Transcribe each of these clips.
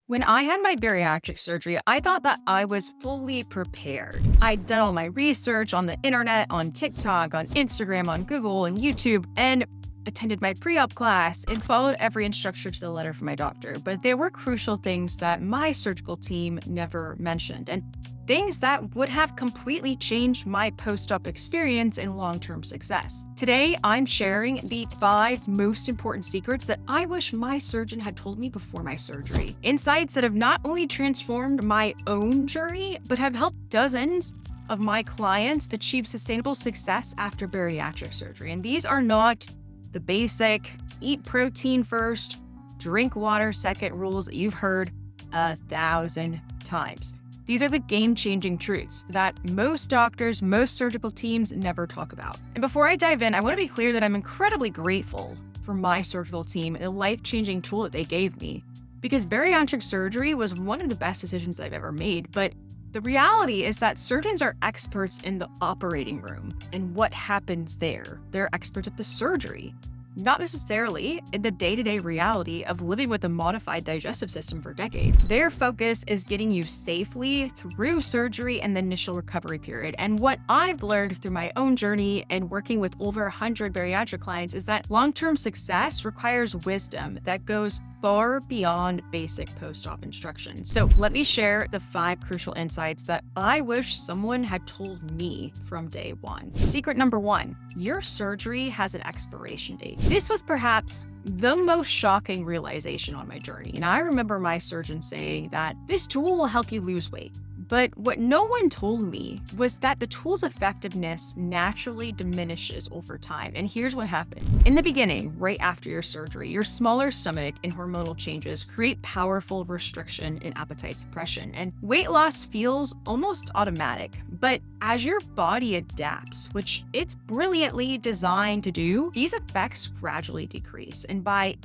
When I had my bariatric surgery, I thought that I was fully prepared. I'd done all my research on the internet, on TikTok, on Instagram, on Google, and YouTube, and attended my pre-op class and followed every instruction to the letter from my doctor. But there were crucial things that my surgical team never mentioned, and things that would have completely changed my post-op experience and long-term success. Today, I'm sharing the 5 most important secrets that I wish my surgeon had told me before my surgery. Insights that have not only transformed my own journey, but have helped dozens of my clients achieve sustainable success after bariatric surgery. And these are not the basic eat protein first, drink water second rules that you've heard 1,000 times. These are the game-changing truths that most doctors, most surgical teams never talk about. And before I dive in, I want to be clear that I'm incredibly grateful for my surgical team and the life-changing tool that they gave me, because bariatric surgery was one of the best decisions I've ever made. But the reality is that surgeons are experts in the operating room and what happens there. They're experts at the surgery, not necessarily in the day-to-day reality of living with a modified digestive system for decades. Their focus is getting you safely through surgery and the initial recovery period. And what I've learned through my own journey and working with over 100 bariatric clients is that long-term success requires wisdom that goes far beyond basic post-op instruction. So let me share the 5 crucial insights that I wish someone had told me from day one. Secret number 1, your surgery has an expiration date. This was perhaps the most shocking realization on my journey. And I remember my surgeon saying that this tool will help you lose weight. But what no one told me was that the tool's effectiveness naturally diminishes over time. And here's what happens. In the beginning, right after your surgery, your smaller stomach and hormonal changes create powerful restriction and appetite suppression. And weight loss feels almost automatic. But as your body adapts, which it's brilliantly designed to do, these effects gradually decrease. And by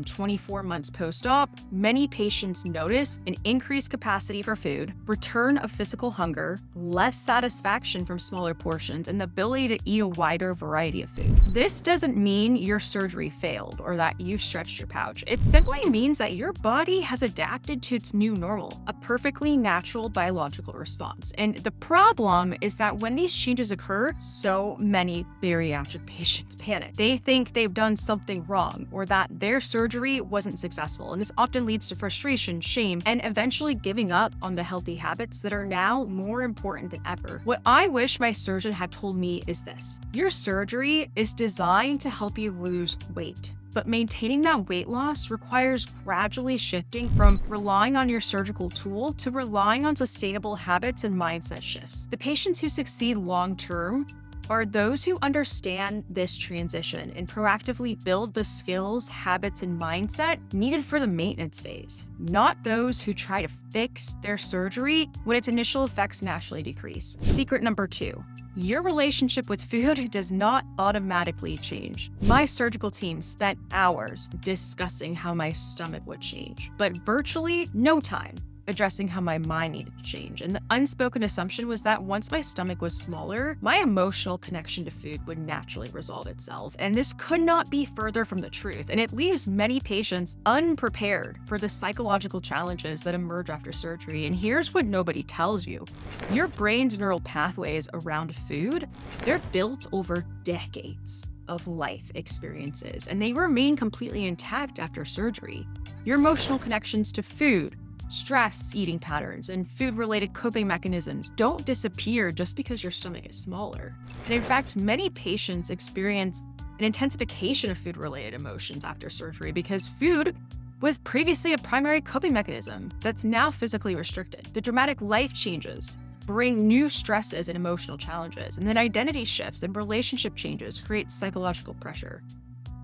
24 months post-op, many patients notice an increased capacity for food, return of physical hunger, less satisfaction from smaller portions, and the ability to eat a wider variety of food. This doesn't mean your surgery failed or that you stretched your pouch. It simply means that your body has adapted to its new normal, a perfectly natural biological response. And the problem is that when these changes occur, so many bariatric patients panic. They think they've done something wrong or that their surgery wasn't successful. And this often leads to frustration, shame, and eventually giving up on the healthy habits that are now more important than ever. What I wish my surgeon had told me is this: your surgery is designed to help you lose weight, but maintaining that weight loss requires gradually shifting from relying on your surgical tool to relying on sustainable habits and mindset shifts. The patients who succeed long-term are those who understand this transition and proactively build the skills, habits, and mindset needed for the maintenance phase, not those who try to fix their surgery when its initial effects naturally decrease. Secret number 2. Your relationship with food does not automatically change. My surgical team spent hours discussing how my stomach would change, but virtually no time addressing how my mind needed to change. And the unspoken assumption was that once my stomach was smaller, my emotional connection to food would naturally resolve itself. And this could not be further from the truth. And it leaves many patients unprepared for the psychological challenges that emerge after surgery. And here's what nobody tells you. Your brain's neural pathways around food, they're built over decades of life experiences, and they remain completely intact after surgery. Your emotional connections to food, stress, eating patterns, and food-related coping mechanisms don't disappear just because your stomach is smaller. And in fact, many patients experience an intensification of food-related emotions after surgery because food was previously a primary coping mechanism that's now physically restricted. The dramatic life changes bring new stresses and emotional challenges, and then identity shifts and relationship changes create psychological pressure.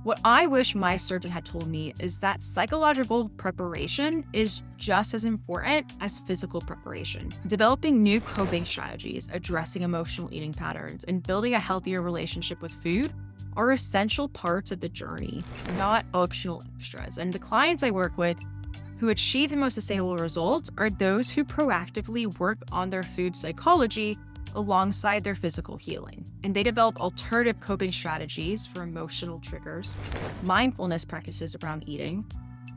What I wish my surgeon had told me is that psychological preparation is just as important as physical preparation. Developing new coping strategies, addressing emotional eating patterns, and building a healthier relationship with food are essential parts of the journey, not optional extras. And the clients I work with who achieve the most sustainable results are those who proactively work on their food psychology alongside their physical healing. And they develop alternative coping strategies for emotional triggers, mindfulness practices around eating,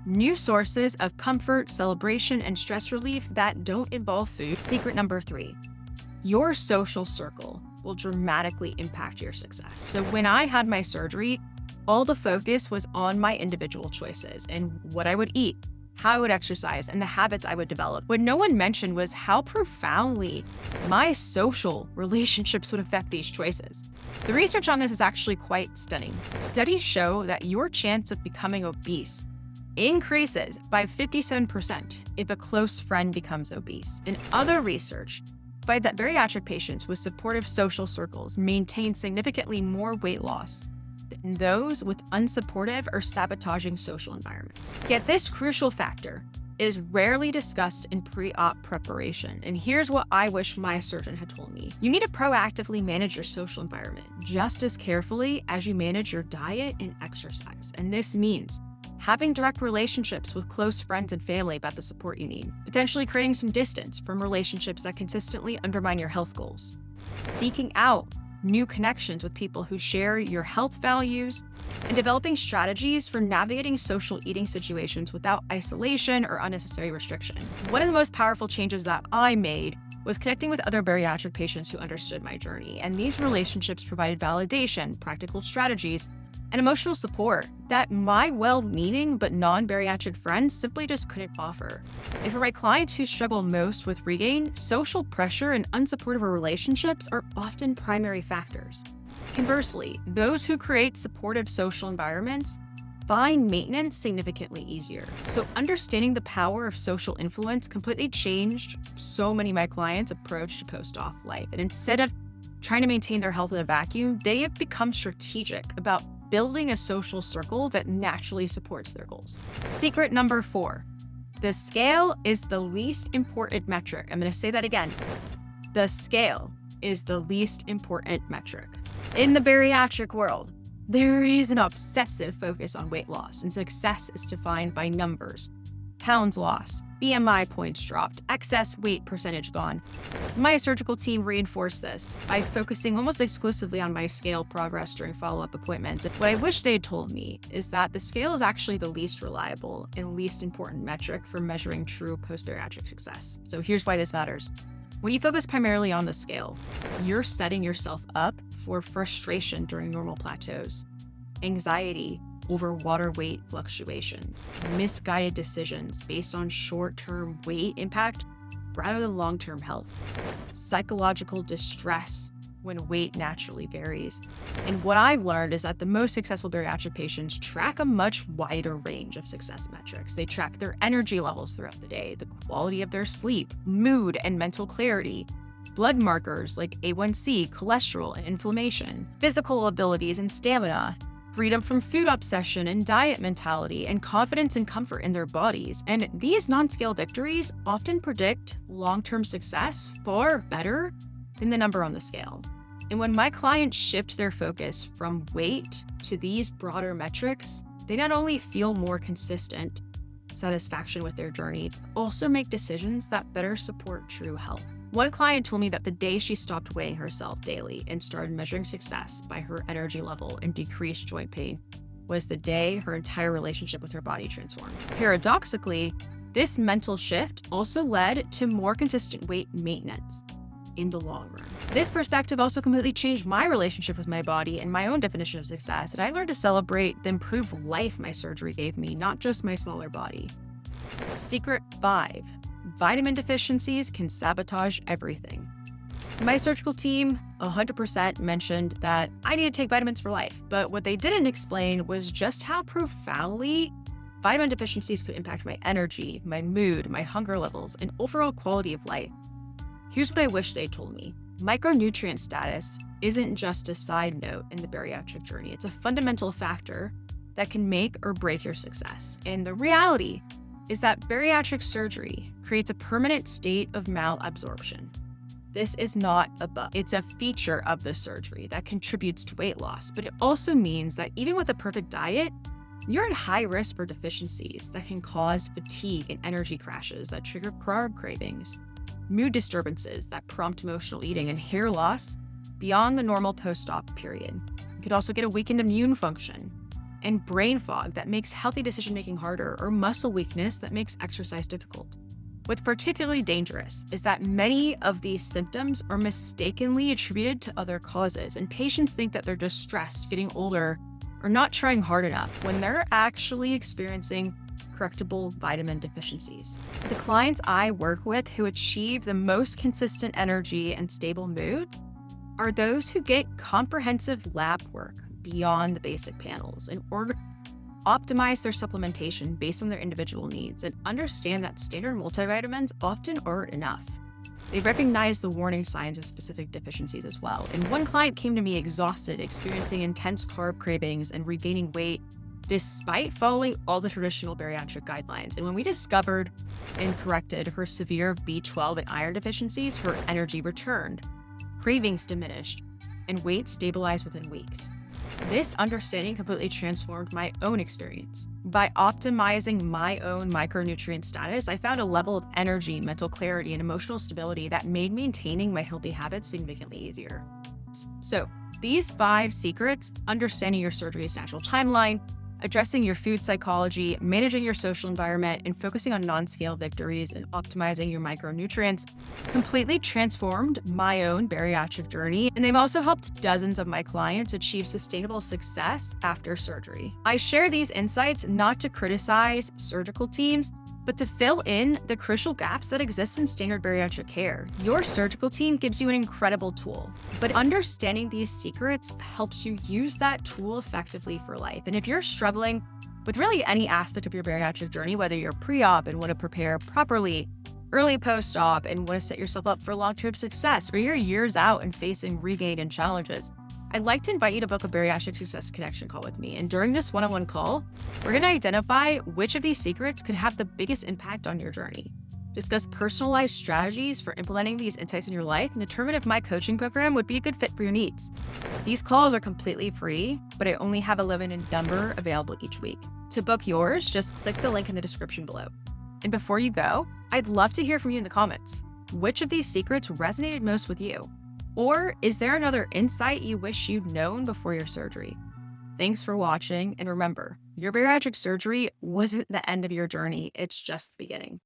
new sources of comfort, celebration, and stress relief that don't involve food. Secret number 3, your social circle will dramatically impact your success. So when I had my surgery, all the focus was on my individual choices and what I would eat, how I would exercise, and the habits I would develop. What no one mentioned was how profoundly my social relationships would affect these choices. The research on this is actually quite stunning. Studies show that your chance of becoming obese increases by 57% if a close friend becomes obese. And other research finds that bariatric patients with supportive social circles maintain significantly more weight loss than those with unsupportive or sabotaging social environments. Yet this crucial factor is rarely discussed in pre-op preparation. And here's what I wish my surgeon had told me. You need to proactively manage your social environment just as carefully as you manage your diet and exercise. And this means having direct relationships with close friends and family about the support you need, potentially creating some distance from relationships that consistently undermine your health goals, seeking out new connections with people who share your health values, and developing strategies for navigating social eating situations without isolation or unnecessary restriction. One of the most powerful changes that I made was connecting with other bariatric patients who understood my journey, and these relationships provided validation, practical strategies, and emotional support that my well-meaning but non-bariatric friends simply just couldn't offer. And for my clients who struggle most with regain, social pressure and unsupportive relationships are often primary factors. Conversely, those who create supportive social environments find maintenance significantly easier. So understanding the power of social influence completely changed so many of my clients' approach to post-op life. And instead of trying to maintain their health in a vacuum, they have become strategic about building a social circle that naturally supports their goals. Secret number 4, the scale is the least important metric. I'm going to say that again. The scale is the least important metric. In the bariatric world, there is an obsessive focus on weight loss, and success is defined by numbers. Pounds lost, BMI points dropped, excess weight percentage gone. My surgical team reinforced this by focusing almost exclusively on my scale progress during follow-up appointments. What I wish they had told me is that the scale is actually the least reliable and least important metric for measuring true post-bariatric success. So here's why this matters. When you focus primarily on the scale, you're setting yourself up for frustration during normal plateaus, anxiety over water weight fluctuations, misguided decisions based on short-term weight impact rather than long-term health, psychological distress when weight naturally varies. And what I've learned is that the most successful bariatric patients track a much wider range of success metrics. They track their energy levels throughout the day, the quality of their sleep, mood and mental clarity, blood markers like A1C, cholesterol and inflammation, physical abilities and stamina, freedom from food obsession and diet mentality, and confidence and comfort in their bodies. And these non-scale victories often predict long-term success far better than the number on the scale. And when my clients shift their focus from weight to these broader metrics, they not only feel more consistent satisfaction with their journey, but also make decisions that better support true health. One client told me that the day she stopped weighing herself daily and started measuring success by her energy level and decreased joint pain was the day her entire relationship with her body transformed. Paradoxically, this mental shift also led to more consistent weight maintenance in the long run. This perspective also completely changed my relationship with my body and my own definition of success, and I learned to celebrate the improved life my surgery gave me, not just my smaller body. Secret 5. Vitamin deficiencies can sabotage everything. My surgical team 100% mentioned that I need to take vitamins for life, but what they didn't explain was just how profoundly vitamin deficiencies could impact my energy, my mood, my hunger levels, and overall quality of life. Here's what I wish they told me. Micronutrient status isn't just a side note in the bariatric journey. It's a fundamental factor that can make or break your success. And the reality is that bariatric surgery creates a permanent state of malabsorption. This is not a bug. It's a feature of the surgery that contributes to weight loss, but it also means that even with a perfect diet, you're at high risk for deficiencies that can cause fatigue and energy crashes that trigger carb cravings, mood disturbances that prompt emotional eating, and hair loss beyond the normal post-op period. You could also get a weakened immune function, and brain fog that makes healthy decision-making harder, or muscle weakness that makes exercise difficult. What's particularly dangerous is that many of these symptoms are mistakenly attributed to other causes, and patients think that they're just stressed, getting older, or not trying hard enough when they're actually experiencing correctable vitamin deficiencies. The clients I work with who achieve the most consistent energy and stable moods are those who get comprehensive lab work beyond the basic panels in order to optimize their supplementation based on their individual needs and understand that standard multivitamins often aren't enough. They recognize the warning signs of specific deficiencies as well. And one client came to me exhausted, experiencing intense carb cravings and regaining weight despite following all the traditional bariatric guidelines. And when we discovered and corrected her severe B12 and iron deficiencies, her energy returned, cravings diminished, and weight stabilized within weeks. This understanding completely transformed my own experience. By optimizing my own micronutrient status, I found a level of energy, mental clarity, and emotional stability that made maintaining my healthy habits significantly easier. So, these 5 secrets: understanding your surgery's natural timeline, addressing your food psychology, managing your social environment, and focusing on non-scale victories and optimizing your micronutrients, completely transformed my own bariatric journey. And they've also helped dozens of my clients achieve sustainable success after surgery. I share these insights not to criticize surgical teams, but to fill in the crucial gaps that exist in standard bariatric care. Your surgical team gives you an incredible tool, but understanding these secrets helps you use that tool effectively for life. And if you're struggling with really any aspect of your bariatric journey, whether you're pre-op and want to prepare properly, early post-op and want to set yourself up for long-term success, or you're years out and facing regain and challenges, I'd like to invite you to book a Bariatric Success Connection call with me. And during this one-on-one call, we're going to identify which of these secrets could have the biggest impact on your journey, discuss personalized strategies for implementing these insights in your life, and determine if my coaching program would be a good fit for your needs. These calls are completely free, but I only have a limited number available each week. To book yours, just click the link in the description below. And before you go, I'd love to hear from you in the comments. Which of these secrets resonated most with you? Or is there another insight you wish you'd known before your surgery? Thanks for watching, and remember, your bariatric surgery wasn't the end of your journey, it's just the beginning.